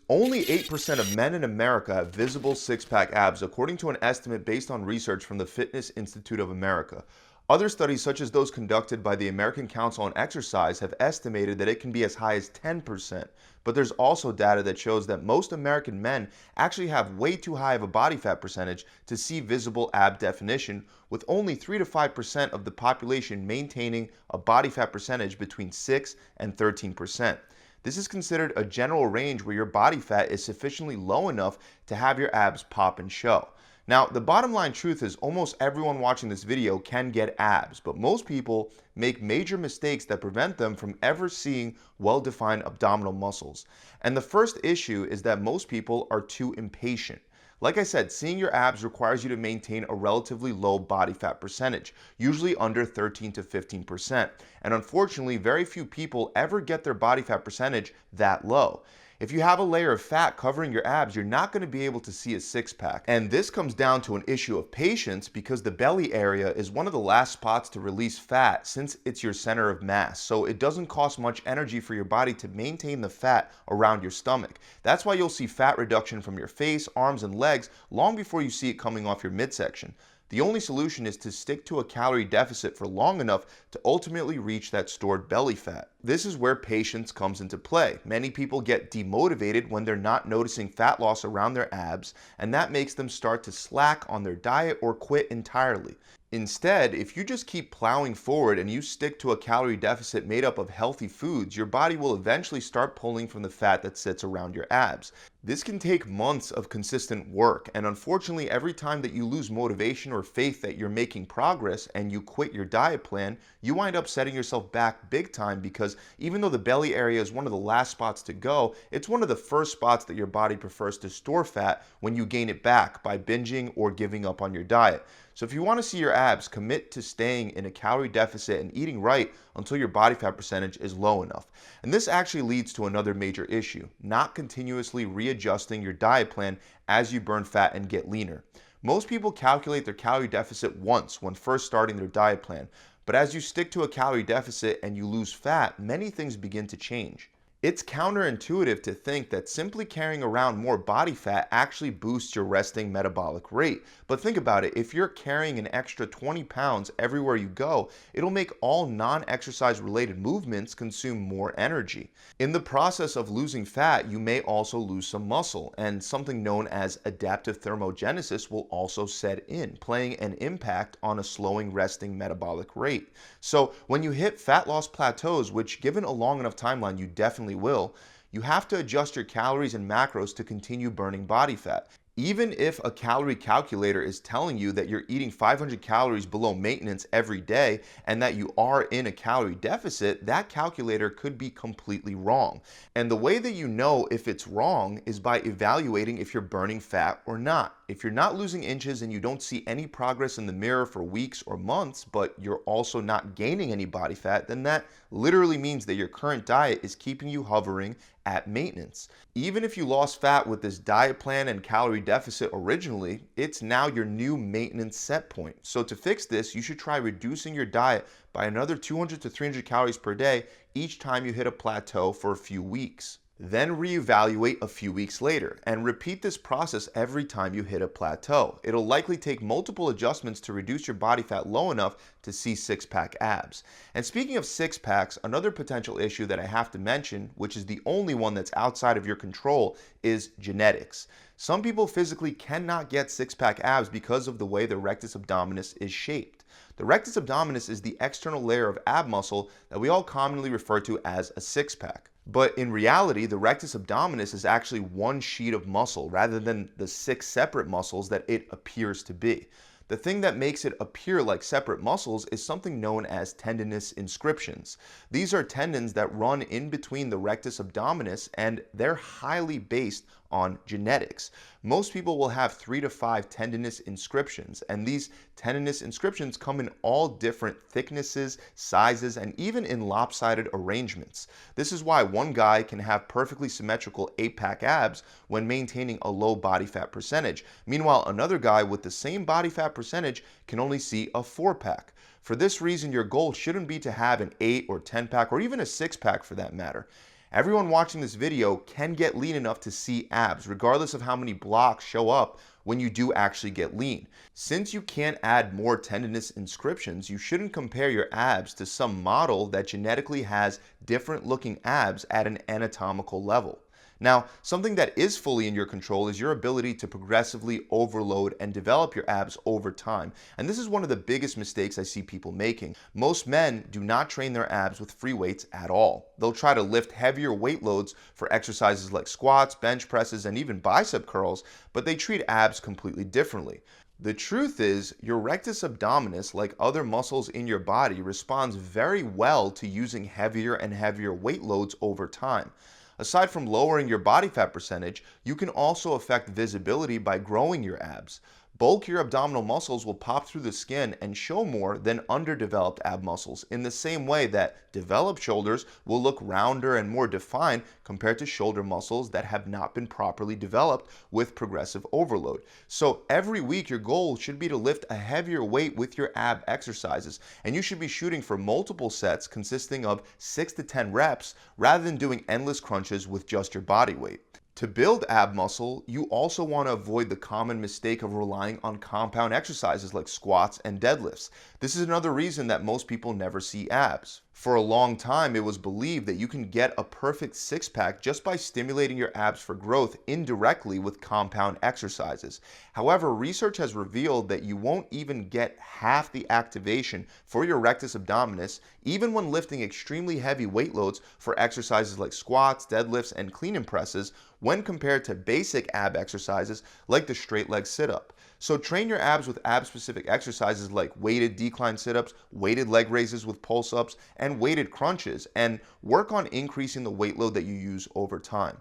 Only 8% of men in America have visible six-pack abs, according to an estimate based on research from the Fitness Institute of America. Other studies, such as those conducted by the American Council on Exercise, have estimated that it can be as high as 10%. But there's also data that shows that most American men actually have way too high of a body fat percentage to see visible ab definition, with only 3 to 5% of the population maintaining a body fat percentage between 6 and 13%. This is considered a general range where your body fat is sufficiently low enough to have your abs pop and show. Now, the bottom line truth is almost everyone watching this video can get abs, but most people make major mistakes that prevent them from ever seeing well-defined abdominal muscles. And the first issue is that most people are too impatient. Like I said, seeing your abs requires you to maintain a relatively low body fat percentage, usually under 13 to 15%. And unfortunately, very few people ever get their body fat percentage that low. If you have a layer of fat covering your abs, you're not going to be able to see a six-pack. And this comes down to an issue of patience, because the belly area is one of the last spots to release fat since it's your center of mass. So it doesn't cost much energy for your body to maintain the fat around your stomach. That's why you'll see fat reduction from your face, arms, and legs long before you see it coming off your midsection. The only solution is to stick to a calorie deficit for long enough to ultimately reach that stored belly fat. This is where patience comes into play. Many people get demotivated when they're not noticing fat loss around their abs, and that makes them start to slack on their diet or quit entirely. Instead, if you just keep plowing forward and you stick to a calorie deficit made up of healthy foods, your body will eventually start pulling from the fat that sits around your abs. This can take months of consistent work, and unfortunately, every time that you lose motivation or faith that you're making progress and you quit your diet plan, you wind up setting yourself back big time, because even though the belly area is one of the last spots to go, it's one of the first spots that your body prefers to store fat when you gain it back by binging or giving up on your diet. So if you want to see your abs, commit to staying in a calorie deficit and eating right until your body fat percentage is low enough. And this actually leads to another major issue: not continuously readjusting your diet plan as you burn fat and get leaner. Most people calculate their calorie deficit once when first starting their diet plan, but as you stick to a calorie deficit and you lose fat, many things begin to change. It's counterintuitive to think that simply carrying around more body fat actually boosts your resting metabolic rate. But think about it, if you're carrying an extra 20 pounds everywhere you go, it'll make all non-exercise related movements consume more energy. In the process of losing fat, you may also lose some muscle, and something known as adaptive thermogenesis will also set in, playing an impact on a slowing resting metabolic rate. So when you hit fat loss plateaus, which given a long enough timeline you definitely will, you have to adjust your calories and macros to continue burning body fat. Even if a calorie calculator is telling you that you're eating 500 calories below maintenance every day and that you are in a calorie deficit, that calculator could be completely wrong. And the way that you know if it's wrong is by evaluating if you're burning fat or not. If you're not losing inches and you don't see any progress in the mirror for weeks or months, but you're also not gaining any body fat, then that literally means that your current diet is keeping you hovering at maintenance. Even if you lost fat with this diet plan and calorie deficit originally, it's now your new maintenance set point. So to fix this, you should try reducing your diet by another 200 to 300 calories per day each time you hit a plateau for a few weeks. Then reevaluate a few weeks later and repeat this process every time you hit a plateau. It'll likely take multiple adjustments to reduce your body fat low enough to see six-pack abs. And speaking of six-packs, another potential issue that I have to mention, which is the only one that's outside of your control, is genetics. Some people physically cannot get six-pack abs because of the way the rectus abdominis is shaped. The rectus abdominis is the external layer of ab muscle that we all commonly refer to as a six-pack. But in reality, the rectus abdominis is actually one sheet of muscle rather than the 6 separate muscles that it appears to be. The thing that makes it appear like separate muscles is something known as tendinous inscriptions. These are tendons that run in between the rectus abdominis, and they're highly based on genetics. Most people will have 3 to 5 tendinous inscriptions, and these tendinous inscriptions come in all different thicknesses, sizes, and even in lopsided arrangements. This is why one guy can have perfectly symmetrical 8-pack abs when maintaining a low body fat percentage. Meanwhile, another guy with the same body fat percentage can only see a 4-pack. For this reason, your goal shouldn't be to have an 8 or 10-pack or even a 6-pack for that matter. Everyone watching this video can get lean enough to see abs, regardless of how many blocks show up when you do actually get lean. Since you can't add more tendinous inscriptions, you shouldn't compare your abs to some model that genetically has different looking abs at an anatomical level. Now, something that is fully in your control is your ability to progressively overload and develop your abs over time. And this is one of the biggest mistakes I see people making. Most men do not train their abs with free weights at all. They'll try to lift heavier weight loads for exercises like squats, bench presses, and even bicep curls, but they treat abs completely differently. The truth is, your rectus abdominis, like other muscles in your body, responds very well to using heavier and heavier weight loads over time. Aside from lowering your body fat percentage, you can also affect visibility by growing your abs. Bulkier abdominal muscles will pop through the skin and show more than underdeveloped ab muscles, in the same way that developed shoulders will look rounder and more defined compared to shoulder muscles that have not been properly developed with progressive overload. So every week your goal should be to lift a heavier weight with your ab exercises, and you should be shooting for multiple sets consisting of 6 to 10 reps rather than doing endless crunches with just your body weight. To build ab muscle, you also want to avoid the common mistake of relying on compound exercises like squats and deadlifts. This is another reason that most people never see abs. For a long time, it was believed that you can get a perfect six-pack just by stimulating your abs for growth indirectly with compound exercises. However, research has revealed that you won't even get half the activation for your rectus abdominis, even when lifting extremely heavy weight loads for exercises like squats, deadlifts, and clean and presses, when compared to basic ab exercises like the straight leg sit-up. So train your abs with ab-specific exercises like weighted decline sit-ups, weighted leg raises with pulse-ups, and weighted crunches, and work on increasing the weight load that you use over time.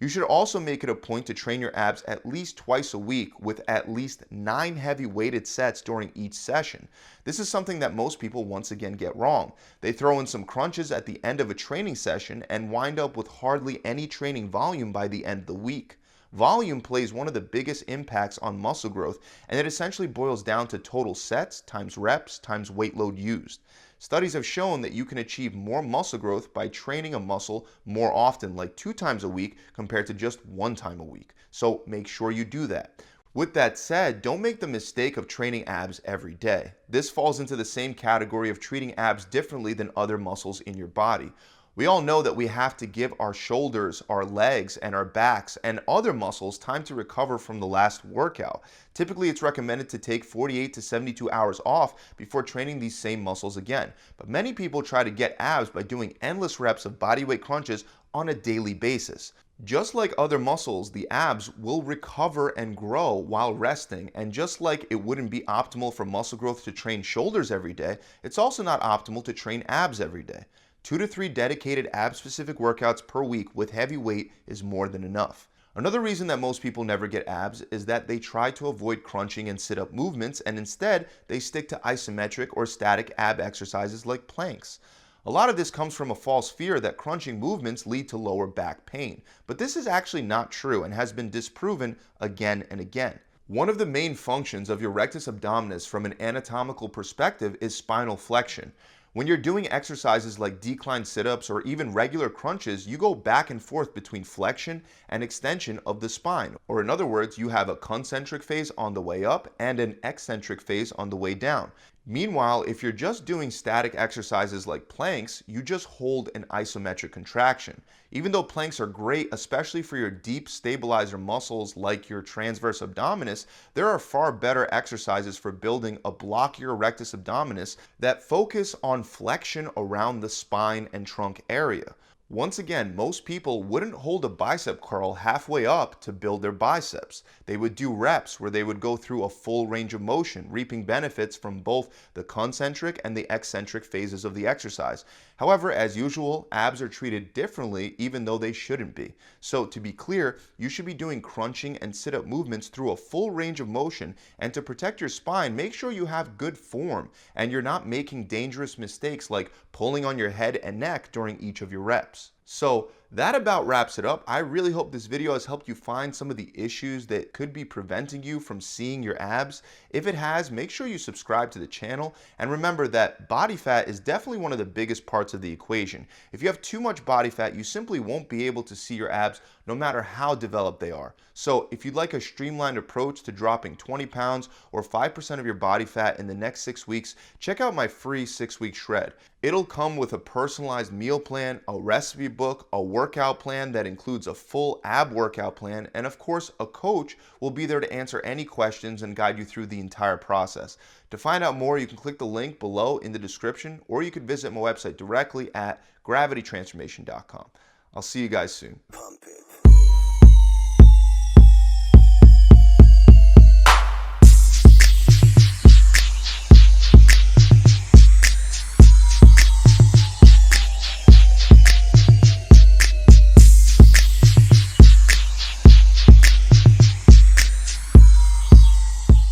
You should also make it a point to train your abs at least twice a week with at least 9 heavy weighted sets during each session. This is something that most people once again get wrong. They throw in some crunches at the end of a training session and wind up with hardly any training volume by the end of the week. Volume plays one of the biggest impacts on muscle growth, and it essentially boils down to total sets times reps times weight load used. Studies have shown that you can achieve more muscle growth by training a muscle more often, like 2 times a week compared to just 1 time a week. So make sure you do that. With that said, don't make the mistake of training abs every day. This falls into the same category of treating abs differently than other muscles in your body. We all know that we have to give our shoulders, our legs, and our backs and other muscles time to recover from the last workout. Typically, it's recommended to take 48 to 72 hours off before training these same muscles again. But many people try to get abs by doing endless reps of bodyweight crunches on a daily basis. Just like other muscles, the abs will recover and grow while resting, and just like it wouldn't be optimal for muscle growth to train shoulders every day, it's also not optimal to train abs every day. 2 to 3 dedicated ab-specific workouts per week with heavy weight is more than enough. Another reason that most people never get abs is that they try to avoid crunching and sit-up movements, and instead they stick to isometric or static ab exercises like planks. A lot of this comes from a false fear that crunching movements lead to lower back pain, but this is actually not true and has been disproven again and again. One of the main functions of your rectus abdominis from an anatomical perspective is spinal flexion. When you're doing exercises like decline sit-ups or even regular crunches, you go back and forth between flexion and extension of the spine. Or in other words, you have a concentric phase on the way up and an eccentric phase on the way down. Meanwhile, if you're just doing static exercises like planks, you just hold an isometric contraction. Even though planks are great, especially for your deep stabilizer muscles like your transverse abdominis, there are far better exercises for building a blockier rectus abdominis that focus on flexion around the spine and trunk area. Once again, most people wouldn't hold a bicep curl halfway up to build their biceps. They would do reps where they would go through a full range of motion, reaping benefits from both the concentric and the eccentric phases of the exercise. However, as usual, abs are treated differently even though they shouldn't be. So to be clear, you should be doing crunching and sit-up movements through a full range of motion, and to protect your spine, make sure you have good form and you're not making dangerous mistakes like pulling on your head and neck during each of your reps. So That about wraps it up. I really hope this video has helped you find some of the issues that could be preventing you from seeing your abs. If it has, make sure you subscribe to the channel, and remember that body fat is definitely one of the biggest parts of the equation. If you have too much body fat, you simply won't be able to see your abs no matter how developed they are. So if you'd like a streamlined approach to dropping 20 pounds or 5% of your body fat in the next 6 weeks, check out my free 6-week shred. It'll come with a personalized meal plan, a recipe book, a workout plan that includes a full ab workout plan, and of course, a coach will be there to answer any questions and guide you through the entire process. To find out more, you can click the link below in the description, or you could visit my website directly at gravitytransformation.com. I'll see you guys soon. Pump it.